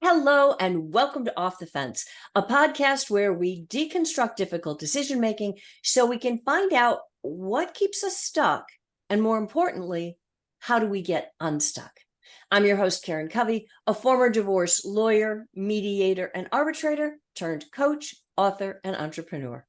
Hello, and welcome to Off the Fence, a podcast where we deconstruct difficult decision making so we can find out what keeps us stuck, and more importantly, how do we get unstuck? I'm your host, Karen Covey, a former divorce lawyer, mediator, and arbitrator turned coach, author, and entrepreneur.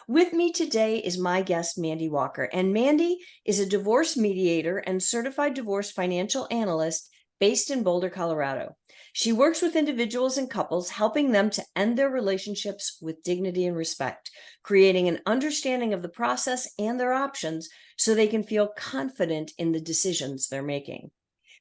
With me today is my guest, Mandy Walker, and Mandy is a divorce mediator and certified divorce financial analyst based in Boulder, Colorado. She works with individuals and couples, helping them to end their relationships with dignity and respect, creating an understanding of the process and their options so they can feel confident in the decisions they're making.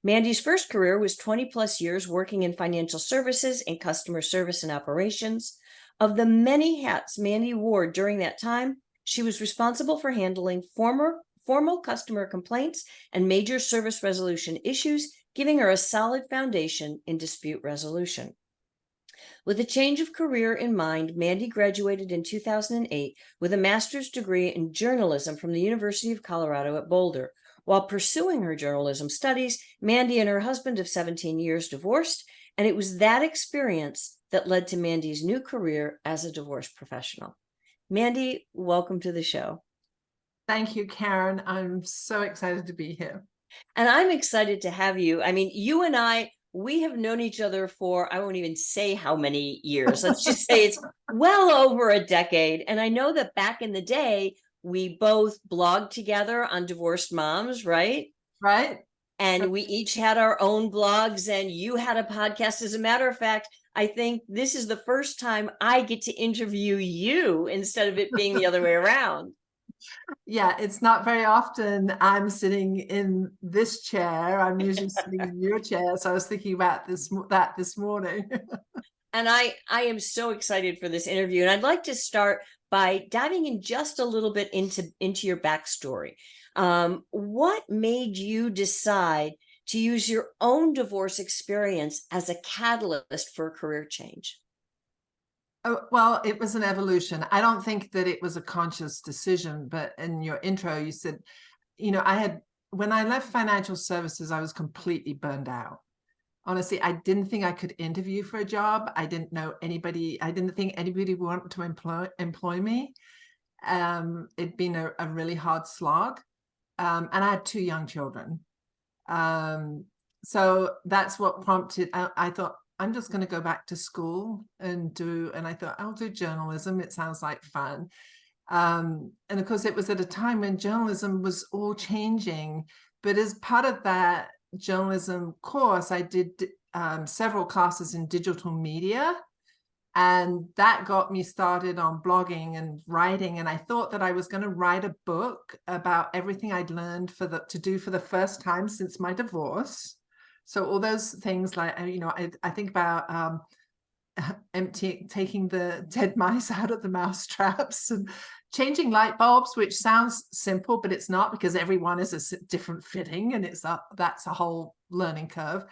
Mandy's first career was 20 plus years working in financial services and customer service and operations. Of the many hats Mandy wore during that time, she was responsible for handling formal customer complaints and major service resolution issues, giving her a solid foundation in dispute resolution. With a change of career in mind, Mandy graduated in 2008 with a master's degree in journalism from the University of Colorado at Boulder. While pursuing her journalism studies, Mandy and her husband of 17 years divorced, and it was that experience that led to Mandy's new career as a divorce professional. Mandy, welcome to the show. Thank you, Karen. I'm so excited to be here. And I'm excited to have you. I mean, you and I, we have known each other for, I won't even say how many years. Let's just say it's well over a decade. And I know that back in the day, we both blogged together on Divorced Moms, right? Right. And we each had our own blogs, and you had a podcast. As a matter of fact, I think this is the first time I get to interview you instead of it being the other way around. Yeah, it's not very often I'm sitting in this chair. I'm usually sitting in your chair. So I was thinking about that this morning. And I am so excited for this interview. And I'd like to start by diving in just a little bit into your backstory. What made you decide to use your own divorce experience as a catalyst for a career change? Oh, well, it was an evolution. I don't think that it was a conscious decision, but in your intro, you said, when I left financial services, I was completely burned out. Honestly, I didn't think I could interview for a job. I didn't know anybody. I didn't think anybody would want to employ me. It'd been a really hard slog. And I had 2 young children. So that's what prompted, I thought, I'm just going to go back to school and I thought, I'll do journalism. It sounds like fun. And of course, it was at a time when journalism was all changing. But as part of that journalism course, I did several classes in digital media. And that got me started on blogging and writing. And I thought that I was going to write a book about everything I'd learned to do for the first time since my divorce. So all those things, like, I think about taking the dead mice out of the mouse traps and changing light bulbs, which sounds simple, but it's not, because everyone is a different fitting, and that's a whole learning curve.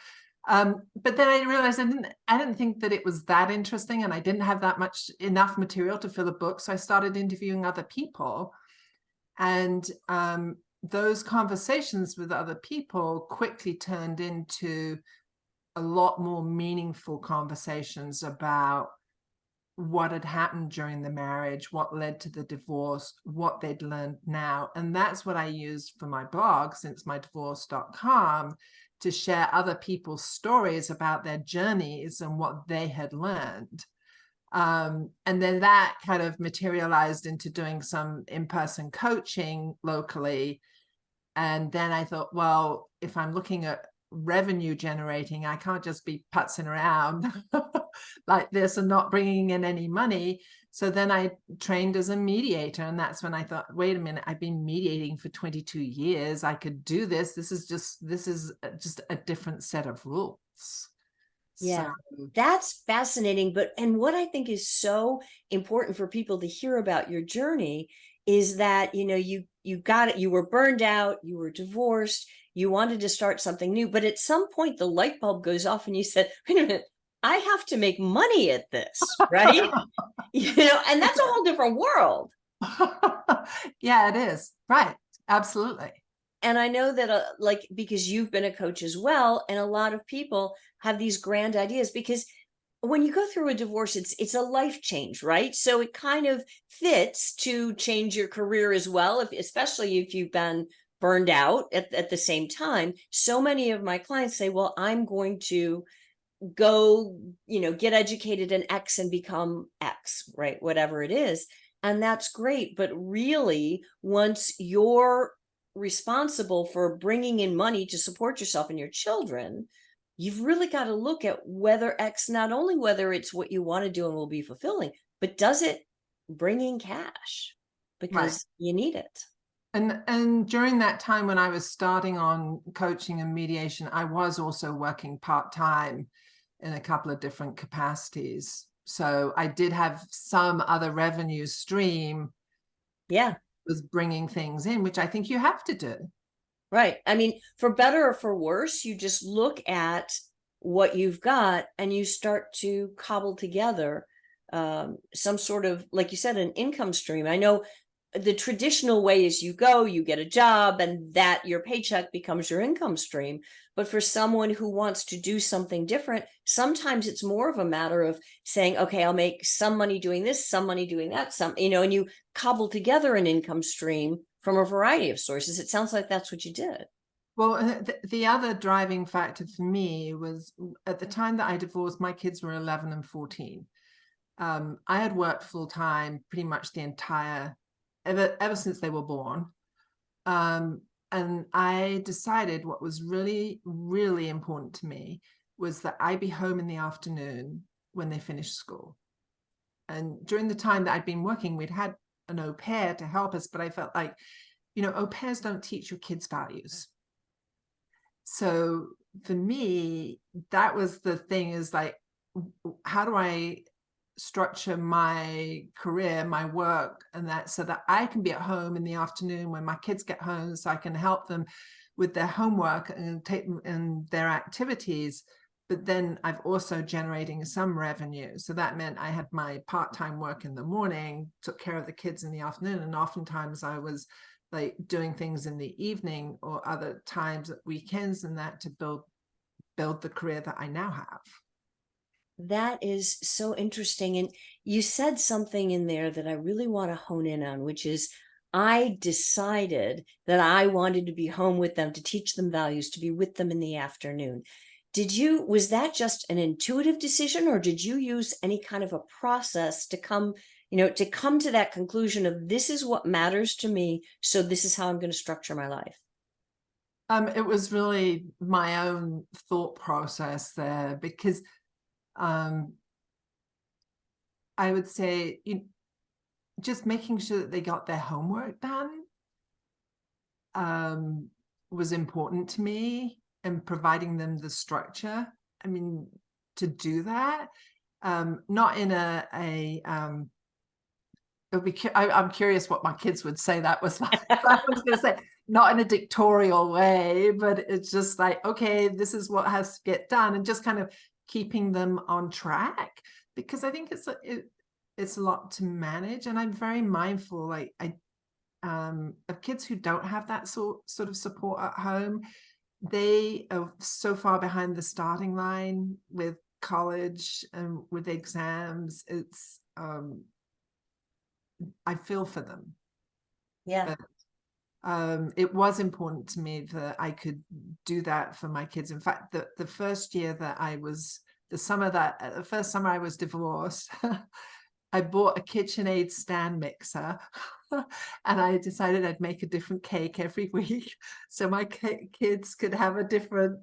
But then I realized I didn't think that it was that interesting, and I didn't have enough material to fill a book. So I started interviewing other people, and those conversations with other people quickly turned into a lot more meaningful conversations about what had happened during the marriage, what led to the divorce, what they'd learned now. And that's what I used for my blog, sincemydivorce.com, to share other people's stories about their journeys and what they had learned. And then that kind of materialized into doing some in-person coaching locally. And then I thought, well, if I'm looking at revenue generating, I can't just be putzing around like this and not bringing in any money. So then I trained as a mediator. And that's when I thought, wait a minute, I've been mediating for 22 years. I could do this. This is just a different set of rules. Yeah, that's fascinating. And what I think is so important for people to hear about your journey is that, you got it, you were burned out, you were divorced, you wanted to start something new, but at some point the light bulb goes off and you said, wait a minute, I have to make money at this, right? And that's a whole different world. Yeah, it is. Right. Absolutely. And I know that like, because you've been a coach as well, and a lot of people have these grand ideas, because when you go through a divorce, it's a life change, right? So it kind of fits to change your career as well, if especially if you've been burned out at the same time. So many of my clients say, well, I'm going to go, get educated in X and become X, right? Whatever it is. And that's great. But really, once you're responsible for bringing in money to support yourself and your children, you've really got to look at whether X, not only whether it's what you want to do and will be fulfilling, but does it bring in cash? Right. Because you need it. And during that time when I was starting on coaching and mediation, I was also working part-time in a couple of different capacities. So I did have some other revenue stream. Yeah. Was bringing things in, which I think you have to do. Right. I mean, for better or for worse, you just look at what you've got and you start to cobble together some sort of, like you said, an income stream. I know the traditional way is you go, you get a job, and that your paycheck becomes your income stream. But for someone who wants to do something different, sometimes it's more of a matter of saying, okay, I'll make some money doing this, some money doing that, and you cobble together an income stream from a variety of sources. It sounds like that's what you did. Well, the other driving factor for me was at the time that I divorced, my kids were 11 and 14. I had worked full time pretty much the entire, ever since they were born. And I decided what was really, really important to me was that I be home in the afternoon when they finished school. And during the time that I'd been working, we'd had an au pair to help us, but I felt like, au pairs don't teach your kids values. So for me, that was the thing, is like, how do I structure my career, my work, and that, so that I can be at home in the afternoon when my kids get home, so I can help them with their homework and take them in their activities. But then I've also generating some revenue. So that meant I had my part-time work in the morning, took care of the kids in the afternoon, and oftentimes I was like doing things in the evening or other times at weekends, and that to build the career that I now have. That is so interesting. And you said something in there that I really want to hone in on, which is I decided that I wanted to be home with them, to teach them values, to be with them in the afternoon. Was that just an intuitive decision, or did you use any kind of a process to come to that conclusion of, this is what matters to me, so this is how I'm going to structure my life? It was really my own thought process there, because I would say just making sure that they got their homework done was important to me, and providing them the structure. I mean, to do that, not in I'm curious what my kids would say that was like. I was going to say, not in a dictatorial way, but it's just like, okay, this is what has to get done, and just kind of keeping them on track, because I think it's a lot to manage, and I'm very mindful. Like of kids who don't have that sort of support at home. They are so far behind the starting line with college and with exams. It's I feel for them. Yeah. But it was important to me that I could do that for my kids. In fact, the first year that the first summer I was divorced, I bought a KitchenAid stand mixer, and I decided I'd make a different cake every week, so my kids could have a different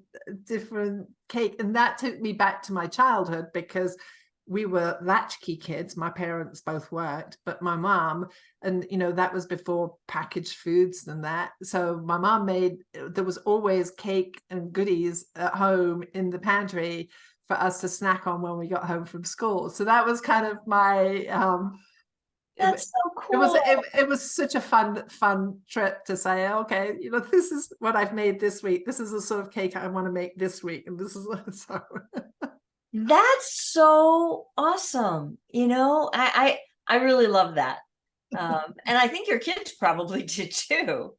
cake. And that took me back to my childhood, because we were latchkey kids. My parents both worked, but my mom, and that was before packaged foods and that. So my mom there was always cake and goodies at home in the pantry for us to snack on when we got home from school. So that was kind of my That's so cool. it was such a fun trip to say, okay, this is what I've made this week. This is the sort of cake I want to make this week, and this is so. That's so awesome. I really love that. And I think your kids probably did too.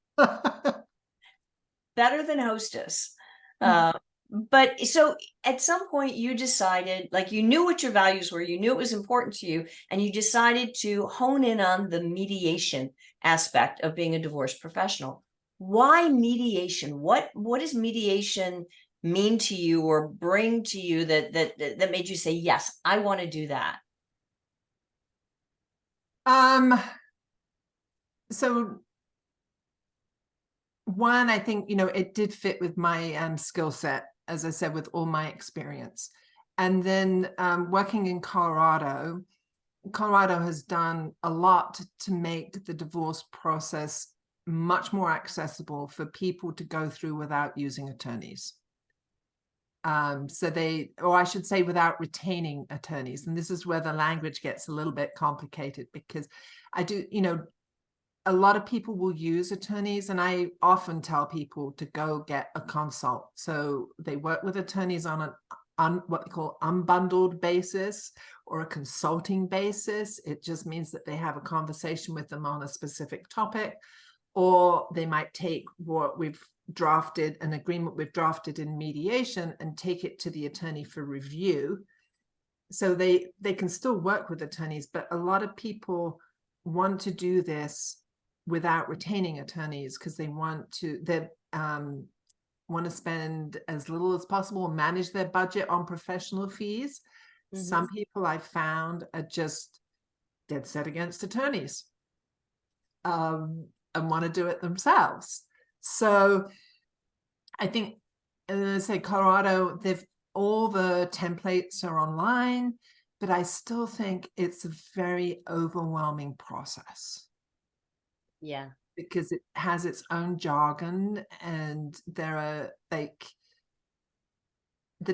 better than hostess. But so at some point you decided, like, you knew what your values were, you knew it was important to you, and you decided to hone in on the mediation aspect of being a divorce professional. Why mediation? What does mediation mean to you or bring to you that made you say, yes, I want to do that? So one, I think, it did fit with my skill set, as I said, with all my experience. And then working in Colorado has done a lot to make the divorce process much more accessible for people to go through without using attorneys. Or I should say, without retaining attorneys. And this is where the language gets a little bit complicated, because a lot of people will use attorneys, and I often tell people to go get a consult. So they work with attorneys on what they call unbundled basis or a consulting basis. It just means that they have a conversation with them on a specific topic, or they might take what we've drafted, an agreement we've drafted in mediation, and take it to the attorney for review. So they can still work with attorneys, but a lot of want to do this without retaining attorneys because they want to spend as little as possible and manage their budget on professional fees. Some people I've found are just dead set against attorneys and want to do it themselves. So I think, say Colorado, all the templates are online, but I still think it's a very overwhelming process. Yeah. Because it has its own jargon, and there are the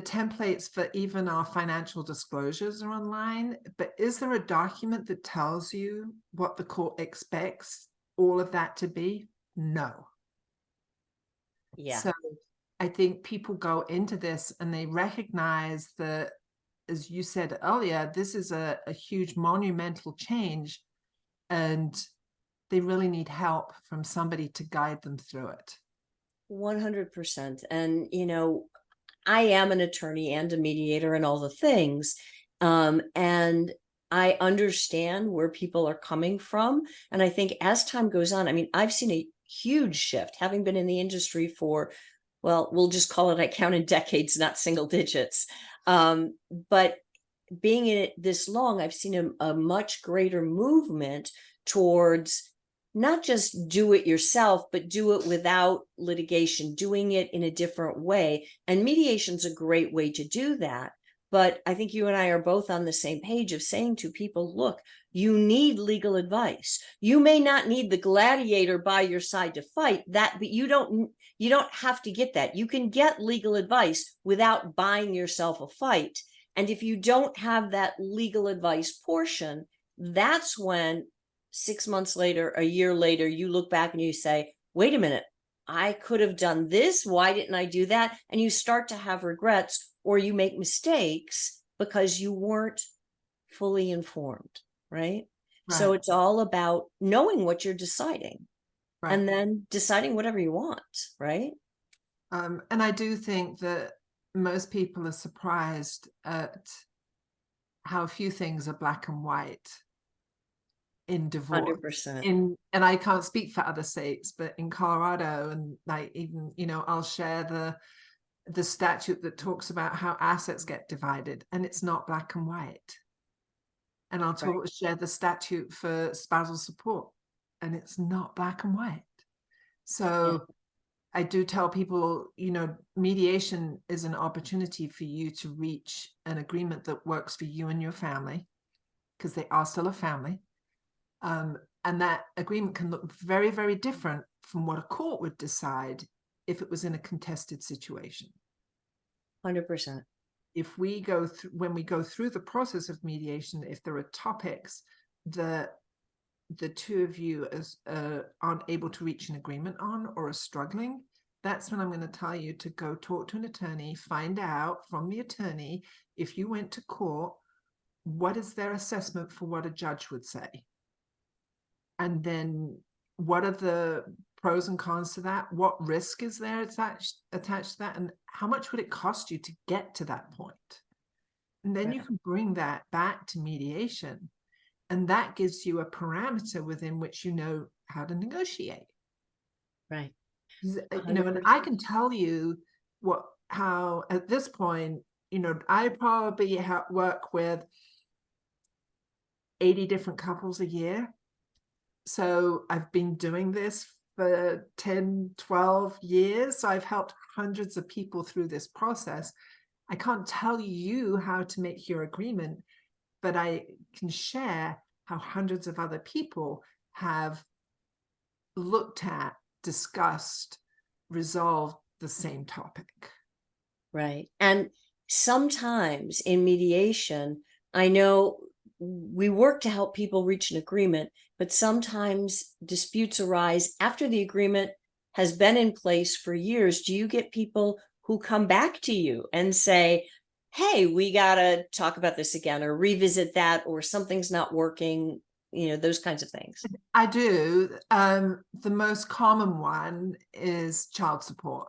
templates for even our financial disclosures are online, but is there a document that tells you what the court expects all of that to be? No. Yeah. So I think people go into this and they recognize that, as you said earlier, this is a huge monumental change, and they really need help from somebody to guide them through it. 100%. And, I am an attorney and a mediator and all the things. And I understand where people are coming from. And I think as time goes on, I mean, I've seen a huge shift, having been in the industry for, well, we'll just call it, I counted decades, not single digits. But being in it this long, I've seen a much greater movement towards not just do it yourself, but do it without litigation, doing it in a different way. And mediation's a great way to do that. But I think you and I are both on the same page of saying to people, look, you need legal advice. You may not need the gladiator by your side to fight that, but you don't have to get that. You can get legal advice without buying yourself a fight. And if you don't have that legal advice portion, that's when 6 months later, a year later, you look back and you say, wait a minute, I could have done this. Why didn't I do that? And you start to have regrets, or you make mistakes because you weren't fully informed, right? So it's all about knowing what you're deciding and then deciding whatever you want, right? And I do think that most people are surprised at how few things are black and white in divorce. 100%. And I can't speak for other states, but in Colorado, and like, even, I'll share the statute that talks about how assets get divided, and it's not black and white. And I'll share the statute for spousal support, and it's not black and white. So I do tell people, mediation is an opportunity for you to reach an agreement that works for you and your family, because they are still a family. And that agreement can look very, very different from what a court would decide if it was in a contested situation. 100%. If we go through, when we go through the process of mediation, if there are topics that the two of you aren't able to reach an agreement on or are struggling, that's when I'm going to tell you to go talk to an attorney, find out from the attorney, if you went to court, what is their assessment for what a judge would say? And then what are the pros and cons to that, what risk is there attached to that, and how much would it cost you to get to that point? And then you can bring that back to mediation, and that gives you a parameter within which you know how to negotiate. Right. You know, and I can tell you how at this point, you know, I probably work with 80 different couples a year. So I've been doing this for 10, 12 years. So I've helped hundreds of people through this process. I can't tell you how to make your agreement, but I can share how hundreds of other people have looked at, discussed, resolved the same topic. Right. And sometimes in mediation, I know we work to help people reach an agreement, but sometimes disputes arise after the agreement has been in place for years. Do you get people who come back to you and say, hey, we got to talk about this again, or revisit that, or something's not working, you know, those kinds of things? I do. The most common one is child support.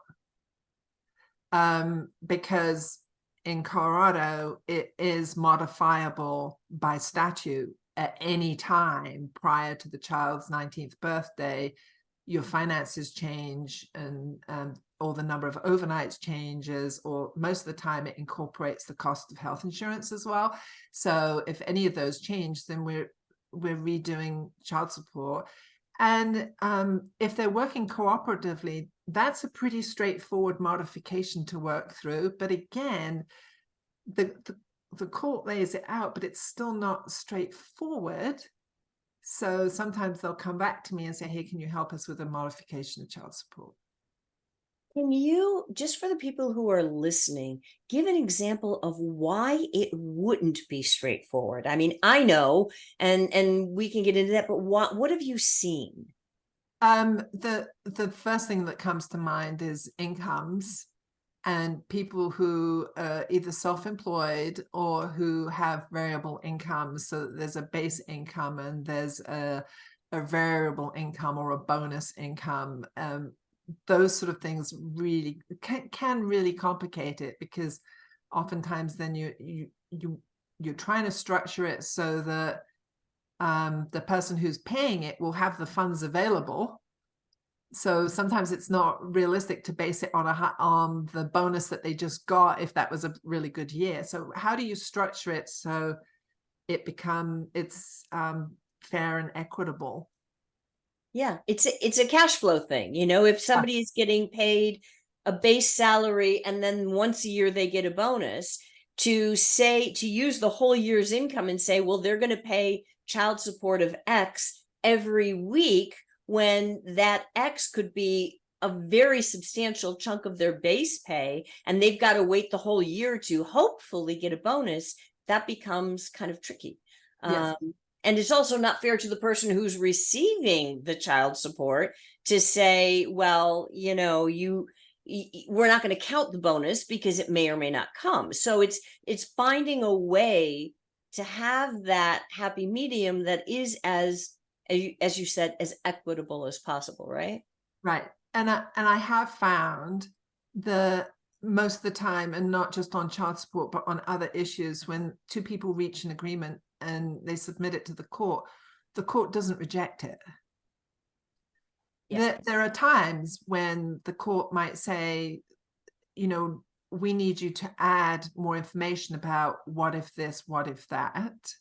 Because in Colorado, it is modifiable by statute at any time prior to the child's 19th birthday. Your finances change, and or the number of overnights changes, or most of the time it incorporates the cost of health insurance as well. So if any of those change, then we're redoing child support. And if they're working cooperatively, that's a pretty straightforward modification to work through. But again, the court lays it out, but it's still not straightforward. So sometimes they'll come back to me and say, hey, can you help us with a modification of child support? Can you, just for the people who are listening, give an example of why it wouldn't be straightforward? I mean, I know, and we can get into that, but what have you seen? The first thing that comes to mind is incomes, and people who are either self-employed or who have variable incomes. So there's a base income and there's a variable income or a bonus income. Those sort of things really can really complicate it, because oftentimes then you're trying to structure it so that the person who's paying it will have the funds available. So sometimes it's not realistic to base it on the bonus that they just got if that was a really good year. So how do you structure it so it's fair and equitable? Yeah, it's a cash flow thing. You know, if somebody is getting paid a base salary and then once a year they get a bonus, to use the whole year's income and say, well, they're going to pay child support of X every week, when that X could be a very substantial chunk of their base pay, and they've got to wait the whole year to hopefully get a bonus, that becomes kind of tricky. Yes. And it's also not fair to the person who's receiving the child support to say, well, you know, we're not going to count the bonus because it may or may not come. So it's finding a way to have that happy medium that is, as you said, as equitable as possible, right? Right. And I have found most of the time, and not just on child support, but on other issues, when two people reach an agreement and they submit it to the court doesn't reject it. Yeah. There are times when the court might say, you know, we need you to add more information about what if this, what if that.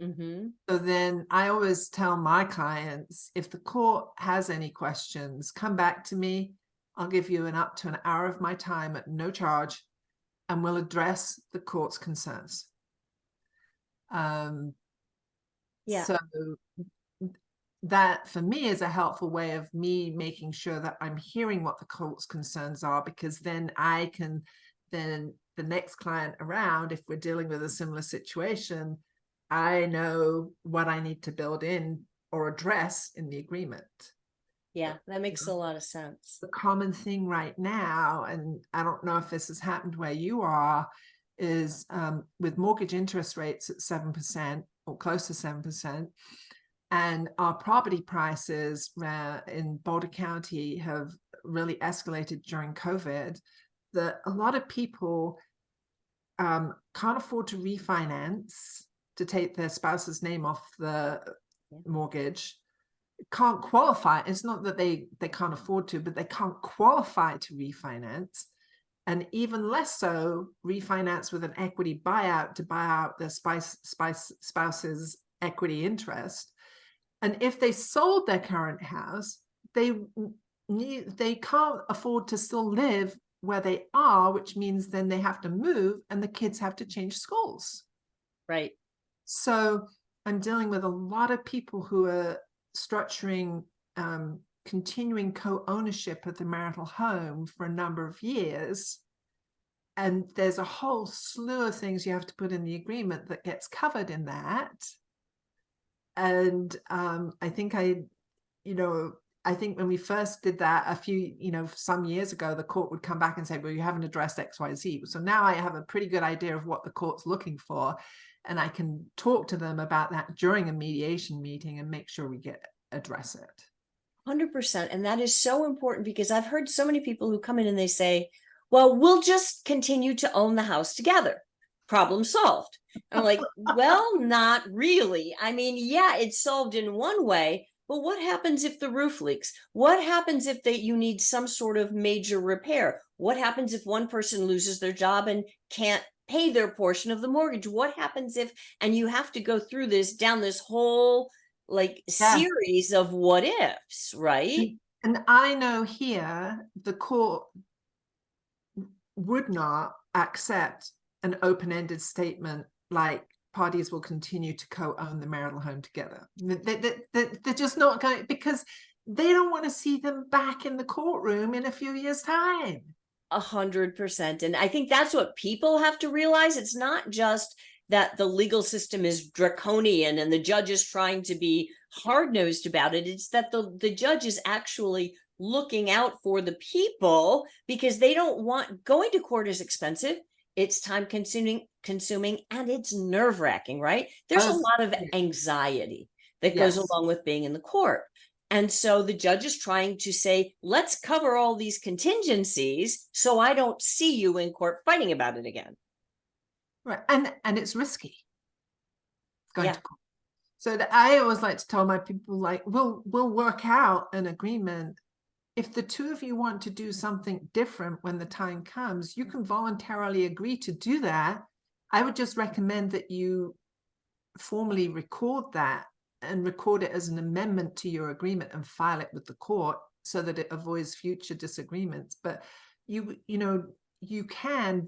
Mm-hmm. So then I always tell my clients, if the court has any questions, come back to me. I'll give you up to an hour of my time at no charge, and we'll address the court's concerns. So that for me is a helpful way of me making sure that I'm hearing what the court's concerns are, because then I can, then the next client around, if we're dealing with a similar situation, I know what I need to build in or address in the agreement. Yeah, that makes a lot of sense. The common thing right now, and I don't know if this has happened where you are, is with mortgage interest rates at 7% or close to 7%, And our property prices in Boulder County have really escalated during COVID, that a lot of people can't afford to refinance to take their spouse's name off the mortgage, can't qualify. It's not that they can't afford to, but they can't qualify to refinance, and even less so refinance with an equity buyout to buy out their spouse's equity interest. And if they sold their current house, they can't afford to still live where they are, which means then they have to move and the kids have to change schools. Right. So I'm dealing with a lot of people who are structuring continuing co-ownership of the marital home for a number of years. And there's a whole slew of things you have to put in the agreement that gets covered in that. And I think when we first did that some years ago, the court would come back and say, well, you haven't addressed XYZ. So now I have a pretty good idea of what the court's looking for, and I can talk to them about that during a mediation meeting and make sure we address it. 100%. And that is so important, because I've heard so many people who come in and they say, well, we'll just continue to own the house together. Problem solved. And I'm like, well, not really. I mean, yeah, it's solved in one way, but what happens if the roof leaks? What happens if you need some sort of major repair? What happens if one person loses their job and can't pay their portion of the mortgage? What happens if, and you have to go through down this whole series of what ifs, right? And I know here the court would not accept an open-ended statement like parties will continue to co-own the marital home together. They're just not going, because they don't want to see them back in the courtroom in a few years' time. 100%. And I think that's what people have to realize. It's not just that the legal system is draconian and the judge is trying to be hard-nosed about it. It's that the judge is actually looking out for the people, because they don't want, going to court is expensive. It's time consuming, and it's nerve-wracking, right? There's a lot of anxiety that goes along with being in the court. And so the judge is trying to say, let's cover all these contingencies so I don't see you in court fighting about it again. Right. And it's risky going to court. So I always like to tell my people, like, we'll work out an agreement. If the two of you want to do something different when the time comes, you can voluntarily agree to do that. I would just recommend that you formally record that and record it as an amendment to your agreement and file it with the court so that it avoids future disagreements. But you can,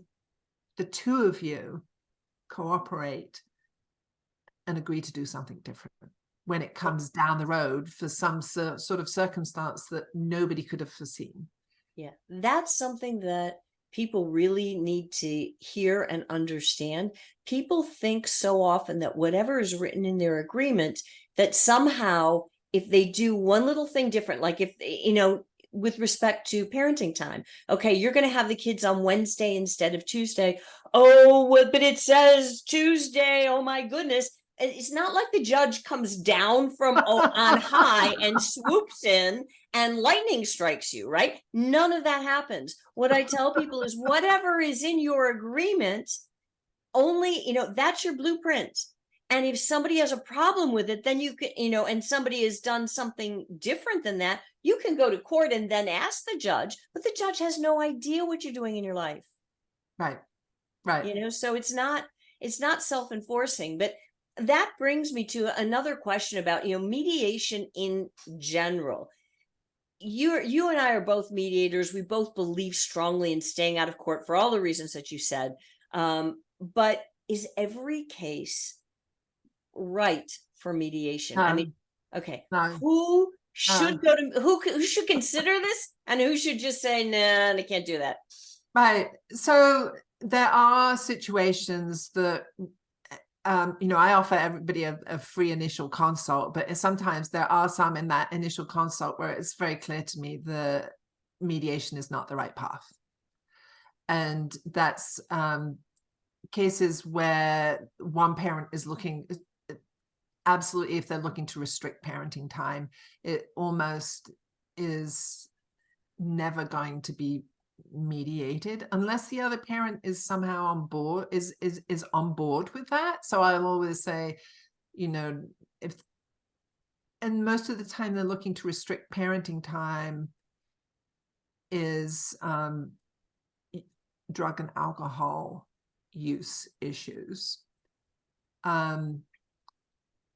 the two of you, cooperate and agree to do something different when it comes down the road for some sort of circumstance that nobody could have foreseen. Yeah, that's something that people really need to hear and understand. People think so often that whatever is written in their agreement, that somehow if they do one little thing different, like if, with respect to parenting time, okay, you're going to have the kids on Wednesday instead of Tuesday. Oh, but it says Tuesday. Oh my goodness. It's not like the judge comes down from on high and swoops in and lightning strikes you, right? None of that happens. What I tell people is whatever is in your agreement, only, that's your blueprint. And if somebody has a problem with it, then you can, and somebody has done something different than that, you can go to court and then ask the judge, but the judge has no idea what you're doing in your life. Right. So it's not self-enforcing. But that brings me to another question about, mediation in general. You and I are both mediators. We both believe strongly in staying out of court for all the reasons that you said. But is every case right for mediation? I mean, okay, who should go to who should consider this, and who should just say, nah, I can't do that? Right. So there are situations that I offer everybody a free initial consult, but sometimes there are some in that initial consult where it's very clear to me the mediation is not the right path. And that's cases where one parent is looking, absolutely, if they're looking to restrict parenting time, it almost is never going to be mediated unless the other parent is somehow on board, is on board with that. So I'll always say, you know, if, and most of the time they're looking to restrict parenting time is drug and alcohol use issues.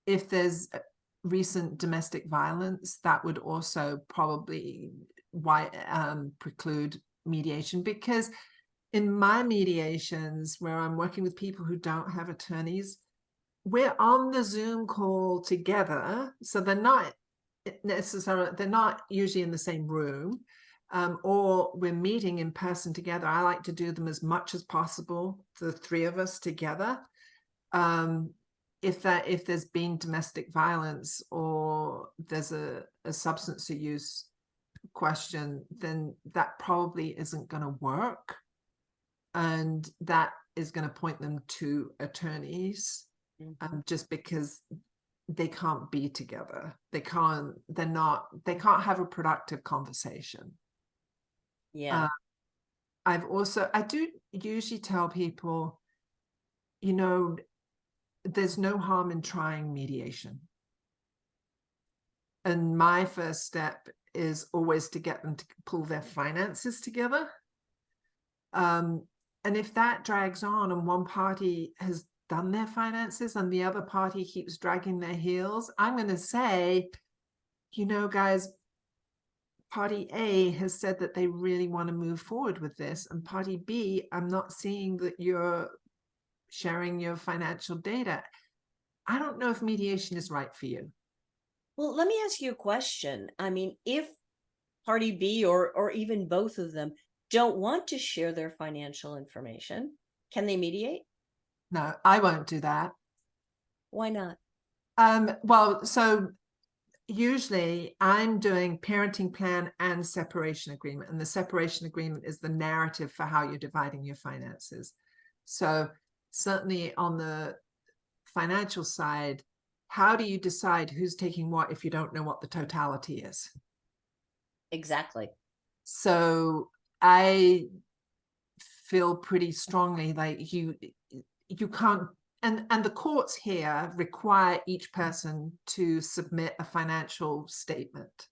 If there's recent domestic violence, that would also probably preclude mediation, because in my mediations where I'm working with people who don't have attorneys, we're on the Zoom call together, so they're not necessarily, they're not usually in the same room, or we're meeting in person together. I like to do them as much as possible, the three of us together. If there's been domestic violence or there's a substance use question, then that probably isn't going to work, and that is going to point them to attorneys. Just because they can't be together, they can't have a productive conversation. Yeah. I do usually tell people, you know, there's no harm in trying mediation. And my first step is always to get them to pull their finances together. And if that drags on and one party has done their finances and the other party keeps dragging their heels, I'm going to say, you know, guys, party A has said that they really want to move forward with this, and party B, I'm not seeing that you're sharing your financial data. I don't know if mediation is right for you. Well, let me ask you a question. I mean, if party B or even both of them don't want to share their financial information, can they mediate? No, I won't do that. Why not? Well, so usually I'm doing parenting plan and separation agreement, and the separation agreement is the narrative for how you're dividing your finances. So certainly on the financial side, how do you decide who's taking what if you don't know what the totality is? Exactly. So I feel pretty strongly like you can't, and the courts here require each person to submit a financial statement.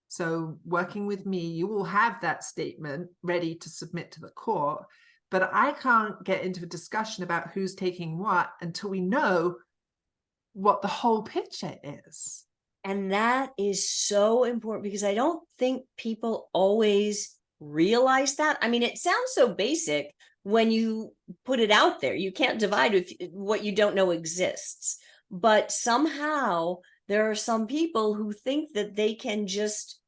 So working with me, you will have that statement ready to submit to the court, but I can't get into a discussion about who's taking what until we know what the whole picture is. And that is so important, because I don't think people always realize that. I mean, it sounds so basic when you put it out there. You can't divide with what you don't know exists. But somehow there are some people who think that they can just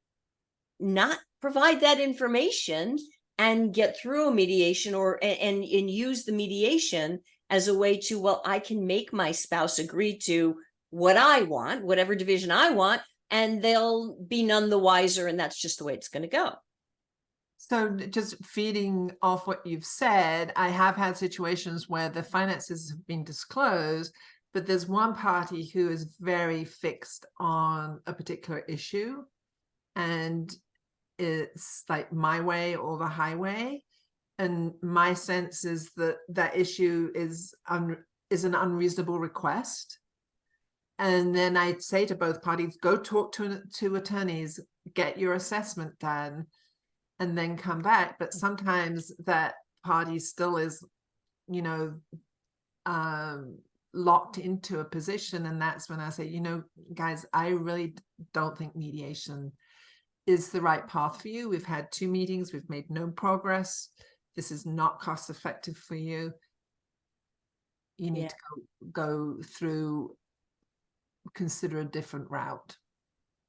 not provide that information and get through a mediation, or and use the mediation as a way to, well, I can make my spouse agree to what I want, whatever division I want, and they'll be none the wiser, and that's just the way it's going to go. So just feeding off what you've said, I have had situations where the finances have been disclosed, but there's one party who is very fixed on a particular issue, and it's like my way or the highway. And my sense is that that issue is an unreasonable request. And then I'd say to both parties, go talk to attorneys, get your assessment done, and then come back. But sometimes that party still is, you know, locked into a position. And that's when I say, you know, guys, I really don't think mediation is the right path for you. We've had 2 meetings, we've made no progress. This is not cost effective for you. You need to go through, consider a different route.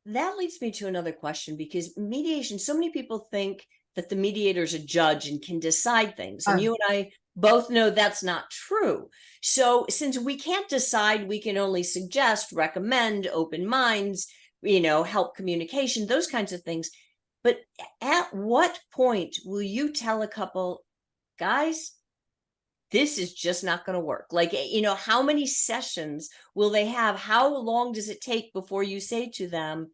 That leads me to another question, because mediation, so many people think that the mediator is a judge and can decide things. And you and I both know that's not true. So since we can't decide, we can only suggest, recommend, open minds, you know, help communication, those kinds of things. But at what point will you tell a couple, guys, this is just not going to work. Like, how many sessions will they have? How long does it take before you say to them,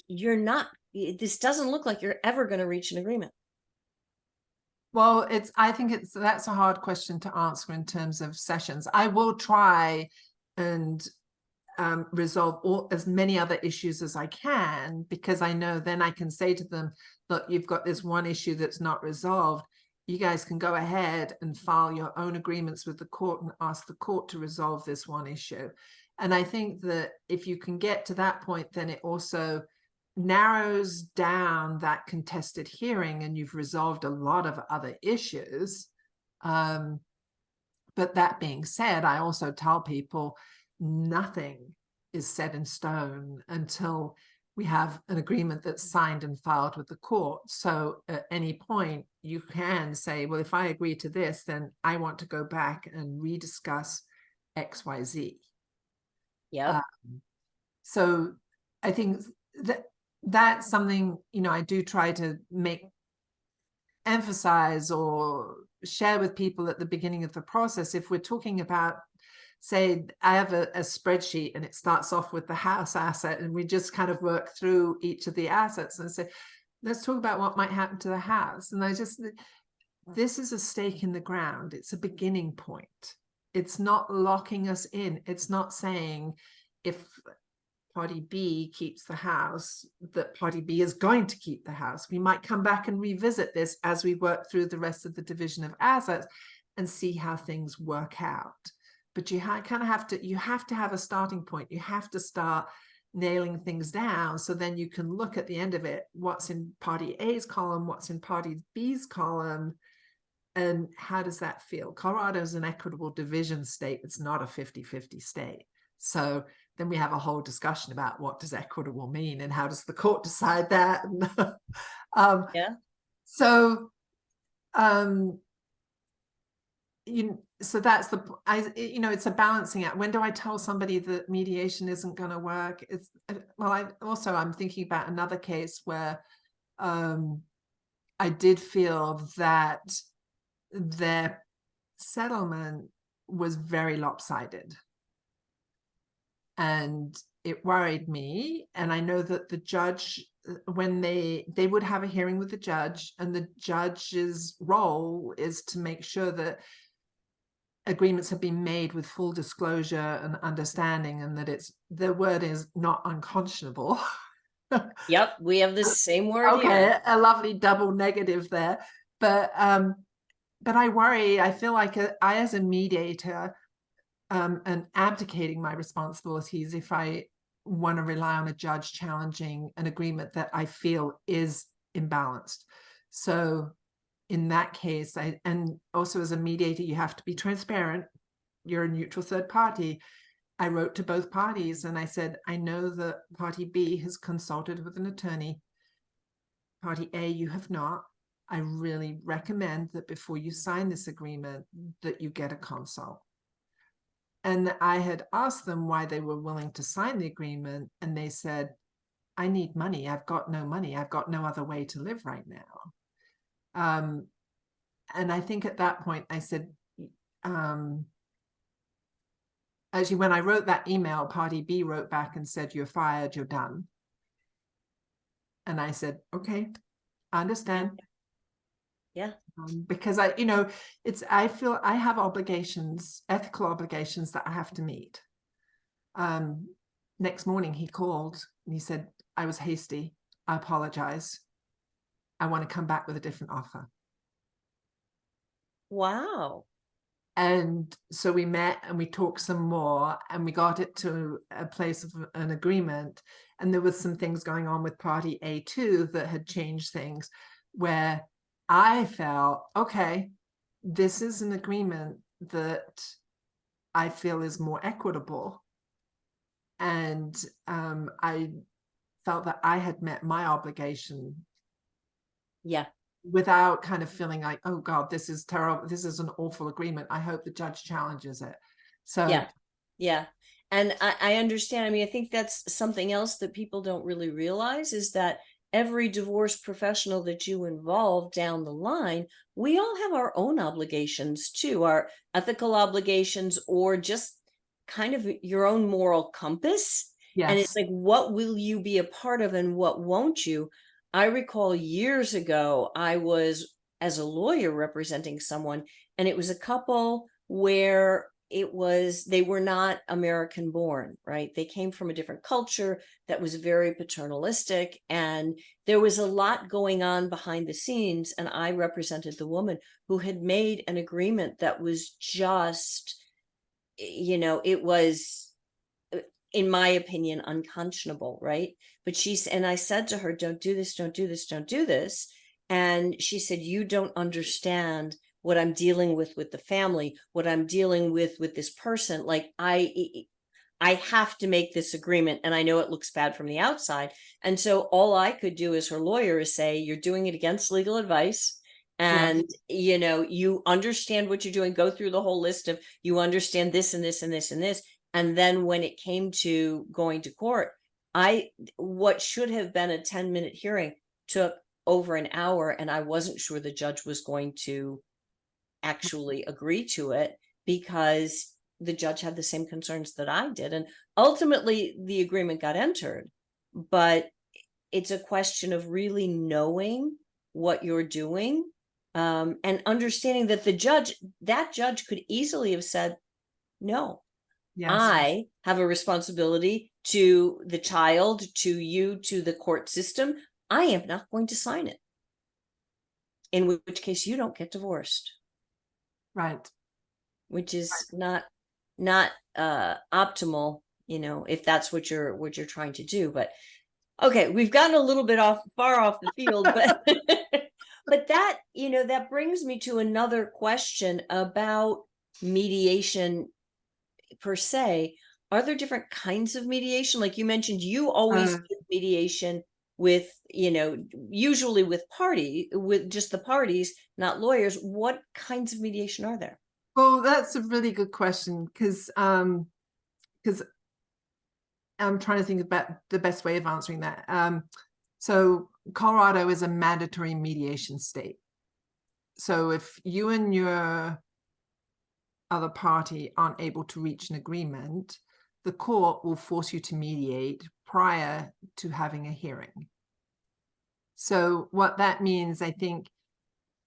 this doesn't look like you're ever going to reach an agreement? Well, I think that's a hard question to answer in terms of sessions. I will try and resolve as many other issues as I can, because I know then I can say to them, look, you've got this one issue that's not resolved. You guys can go ahead and file your own agreements with the court and ask the court to resolve this one issue. And I think that if you can get to that point, then it also narrows down that contested hearing and you've resolved a lot of other issues. But that being said, I also tell people nothing is set in stone until we have an agreement that's signed and filed with the court. So at any point you can say, well, if I agree to this, then I want to go back and rediscuss XYZ. Yeah. So I think that's something, I do try to emphasize or share with people at the beginning of the process. If we're talking about, say, I have a spreadsheet and it starts off with the house asset, and we just kind of work through each of the assets and say, let's talk about what might happen to the house. And this is a stake in the ground. It's a beginning point. It's not locking us in. It's not saying if party B keeps the house, that party B is going to keep the house. We might come back and revisit this as we work through the rest of the division of assets and see how things work out. But you kind of have to have a starting point. You have to start nailing things down, so then you can look at the end of it, what's in party A's column, what's in party B's column, and how does that feel? Colorado is an equitable division state. It's not a 50-50 state. So then we have a whole discussion about what does equitable mean and how does the court decide that? Yeah. So, so that's it's a balancing act. When do I tell somebody that mediation isn't going to work? I'm thinking about another case where I did feel that their settlement was very lopsided. And it worried me. And I know that the judge, when they would have a hearing with the judge, and the judge's role is to make sure that agreements have been made with full disclosure and understanding, and that the word is not unconscionable. Yep, we have the same word here. A lovely double negative there. But I worry, I feel like I, as a mediator, and abdicating my responsibilities if I want to rely on a judge challenging an agreement that I feel is imbalanced. So in that case, and also as a mediator, you have to be transparent. You're a neutral third party. I wrote to both parties and I said, I know that party B has consulted with an attorney. Party A, you have not. I really recommend that before you sign this agreement, that you get a consult. And I had asked them why they were willing to sign the agreement. And they said, I need money. I've got no money. I've got no other way to live right now. And I think at that point I said, actually, when I wrote that email, party B wrote back and said, you're fired, you're done. And I said, okay, I understand. Yeah. Because I feel I have obligations, ethical obligations that I have to meet. Next morning he called and he said, I was hasty. I apologize. I want to come back with a different offer. Wow. And so we met and we talked some more and we got it to a place of an agreement. And there was some things going on with party A2 that had changed things, where I felt, okay, this is an agreement that I feel is more equitable. And I felt that I had met my obligation. Yeah. Without kind of feeling like, oh God, this is terrible. This is an awful agreement. I hope the judge challenges it. So yeah. Yeah. And I understand. I mean, I think that's something else that people don't really realize, is that every divorce professional that you involve down the line, we all have our own obligations too, our ethical obligations, or just kind of your own moral compass. And it's Yes. like, what will you be a part of and what won't you? I recall years ago, I was, as a lawyer, representing someone, and it was a couple where they were not American born, right? They came from a different culture that was very paternalistic, and there was a lot going on behind the scenes. And I represented the woman who had made an agreement that was just, it was, in my opinion, unconscionable, right? But and I said to her, don't do this, don't do this, don't do this. And she said, you don't understand what I'm dealing with the family, what I'm dealing with this person. Like, I have to make this agreement, and I know it looks bad from the outside. And so all I could do as her lawyer is say, you're doing it against legal advice. Yes. And, you understand what you're doing, go through the whole list of, you understand this and this and this and this. And then when it came to going to court, what should have been a 10-minute hearing took over an hour, and I wasn't sure the judge was going to actually agree to it, because the judge had the same concerns that I did. And ultimately the agreement got entered, but it's a question of really knowing what you're doing, and understanding that that judge could easily have said, no, Yes. I have a responsibility to the child, to you, to the court system. I am not going to sign it. In which case you don't get divorced. Right. Which is not optimal, if that's what you're trying to do. But okay, we've gotten a little bit far off the field, but but that, that brings me to another question about mediation per se. Are there different kinds of mediation? Like you mentioned, you always did mediation with, usually with just the parties, not lawyers. What kinds of mediation are there? Well, that's a really good question, because I'm trying to think about the best way of answering that. So Colorado is a mandatory mediation state. So if you and your other party aren't able to reach an agreement, the court will force you to mediate prior to having a hearing. So what that means, I think,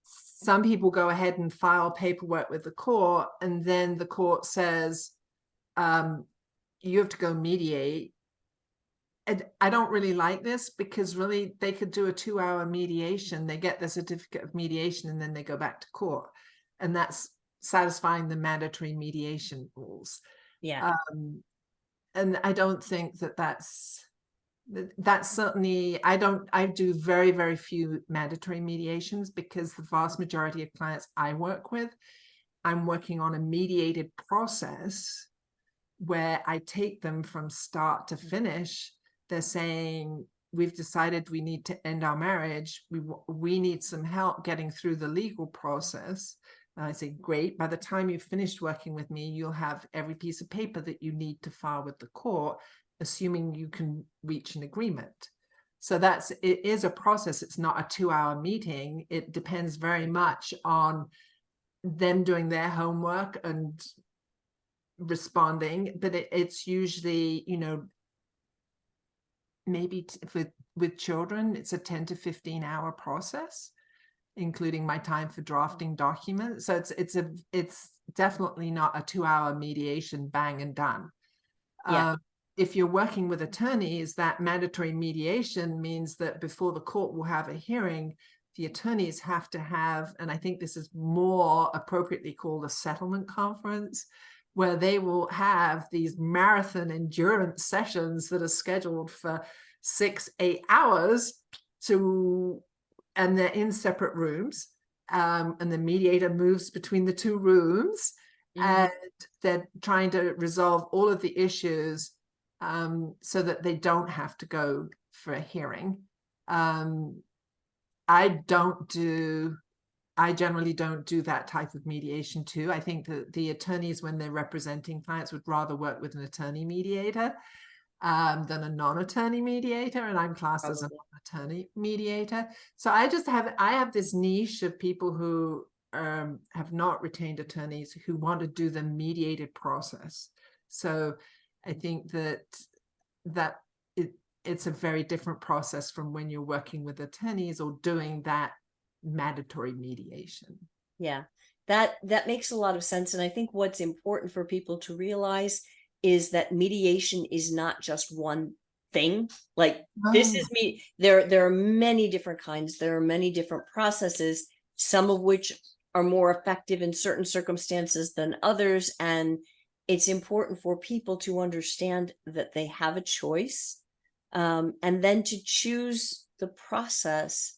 some people go ahead and file paperwork with the court, and then the court says, you have to go mediate. And I don't really like this, because really they could do a 2-hour mediation, they get the certificate of mediation, and then they go back to court. And that's satisfying the mandatory mediation rules. Yeah. And I don't think that that's certainly, I do very, very few mandatory mediations, because the vast majority of clients I work with, I'm working on a mediated process where I take them from start to finish. They're saying, we've decided we need to end our marriage. We need some help getting through the legal process. And I say, great. By the time you've finished working with me, you'll have every piece of paper that you need to file with the court, assuming you can reach an agreement. So it is a process. It's not a 2-hour meeting. It depends very much on them doing their homework and responding, but it's usually, maybe with children, it's a 10 to 15-hour process, including my time for drafting documents. So it's definitely not a 2-hour mediation, bang and done. Yeah. If you're working with attorneys, that mandatory mediation means that before the court will have a hearing, the attorneys have to have, and I think this is more appropriately called a settlement conference, where they will have these marathon endurance sessions that are scheduled for 6-8 hours and they're in separate rooms. And the mediator moves between the two rooms, and they're trying to resolve all of the issues, so that they don't have to go for a hearing. I generally don't do that type of mediation too. I think that the attorneys, when they're representing clients, would rather work with an attorney mediator. than a non-attorney mediator, and I'm classed as a Probably. non-attorney mediator. So I have this niche of people who have not retained attorneys who want to do the mediated process. So I think that it's a very different process from when you're working with attorneys or doing that mandatory mediation. Yeah, that makes a lot of sense. And I think what's important for people to realize is that mediation is not just one thing. Like this Oh, is me. There are many different kinds. There are many different processes, some of which are more effective in certain circumstances than others. And it's important for people to understand that they have a choice, and then to choose the process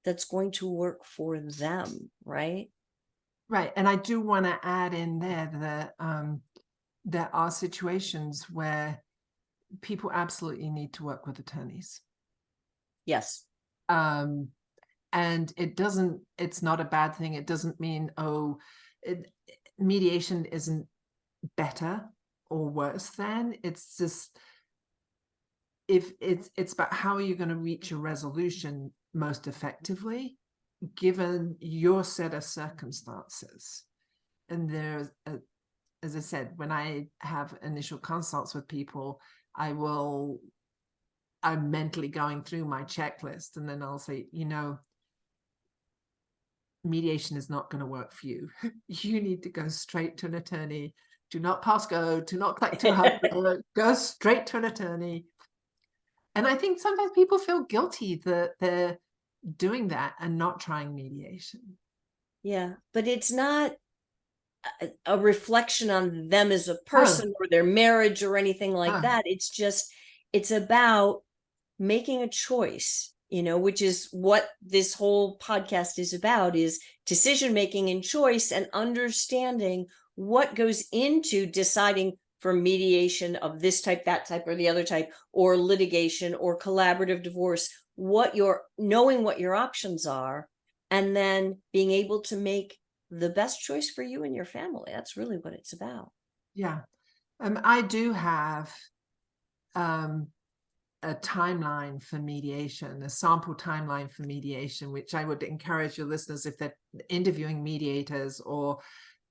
that's going to work for them, right? right. And I do want to add in there that there are situations where people absolutely need to work with attorneys. Yes. Um, and it's not a bad thing. It doesn't mean, mediation isn't better or worse than. It's just, if it's about how are you going to reach a resolution most effectively given your set of circumstances. And as I said, when I have initial consults with people, I'm mentally going through my checklist, and then I'll say, mediation is not going to work for you. You need to go straight to an attorney. Do not pass go, do not click too hard, go straight to an attorney. And I think sometimes people feel guilty that they're doing that and not trying mediation. Yeah, but it's not a reflection on them as a Oh, person or their marriage or anything like oh, that. It's about making a choice, which is what this whole podcast is about, is decision making and choice, and understanding what goes into deciding for mediation of this type, that type, or the other type, or litigation or collaborative divorce, knowing what your options are, and then being able to make the best choice for you and your family. That's really what it's about. yeah. I do have a timeline for mediation, a sample timeline for mediation, which I would encourage your listeners, if they're interviewing mediators or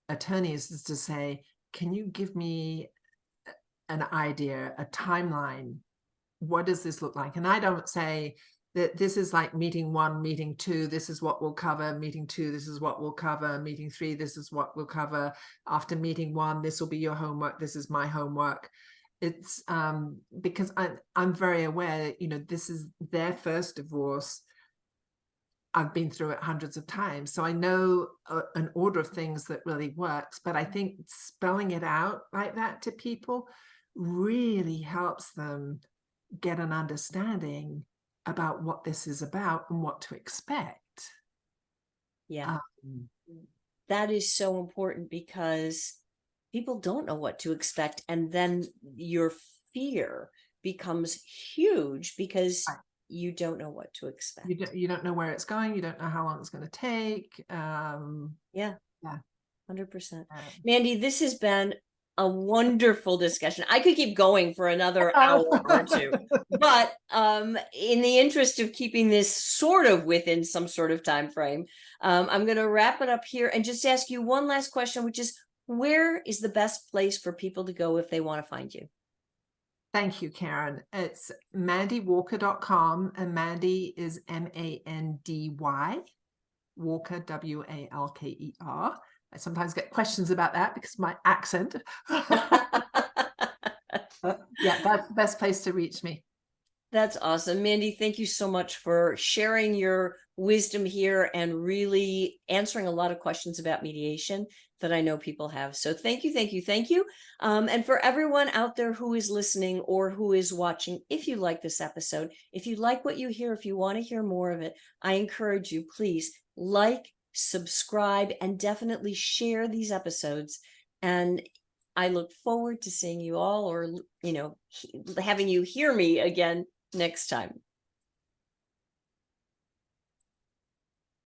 attorneys, is to say, can you give me an idea, a timeline? What does this look like? And I don't say that this is like meeting 1, meeting 2, this is what we'll cover, meeting 2, this is what we'll cover, meeting 3, this is what we'll cover, after meeting 1, this will be your homework, this is my homework. It's because I'm very aware, this is their first divorce. I've been through it hundreds of times, so I know an order of things that really works. But I think spelling it out like that to people really helps them get an understanding about what this is about and what to expect. Yeah, Um, that is so important, because people don't know what to expect. And then your fear becomes huge because you don't know what to expect. you don't know where it's going. You don't know how long it's going to take. Yeah, Yeah. 100%. Mandy, this has been a wonderful discussion. I could keep going for another hour or two, but in the interest of keeping this sort of within some sort of time frame, I'm going to wrap it up here and just ask you one last question, which is, where is the best place for people to go if they want to find you? Thank you, Karen. It's mandywalker.com, and Mandy is Mandy Walker, Walker. I sometimes get questions about that because of my accent. Yeah, that's the best place to reach me. That's awesome. Mandy, thank you so much for sharing your wisdom here and really answering a lot of questions about mediation that I know people have. So thank you, thank you, thank you. And for everyone out there who is listening or who is watching, if you like this episode, if you like what you hear, if you want to hear more of it, I encourage you, please like, subscribe, and definitely share these episodes. And I look forward to seeing you all, or having you hear me again next time.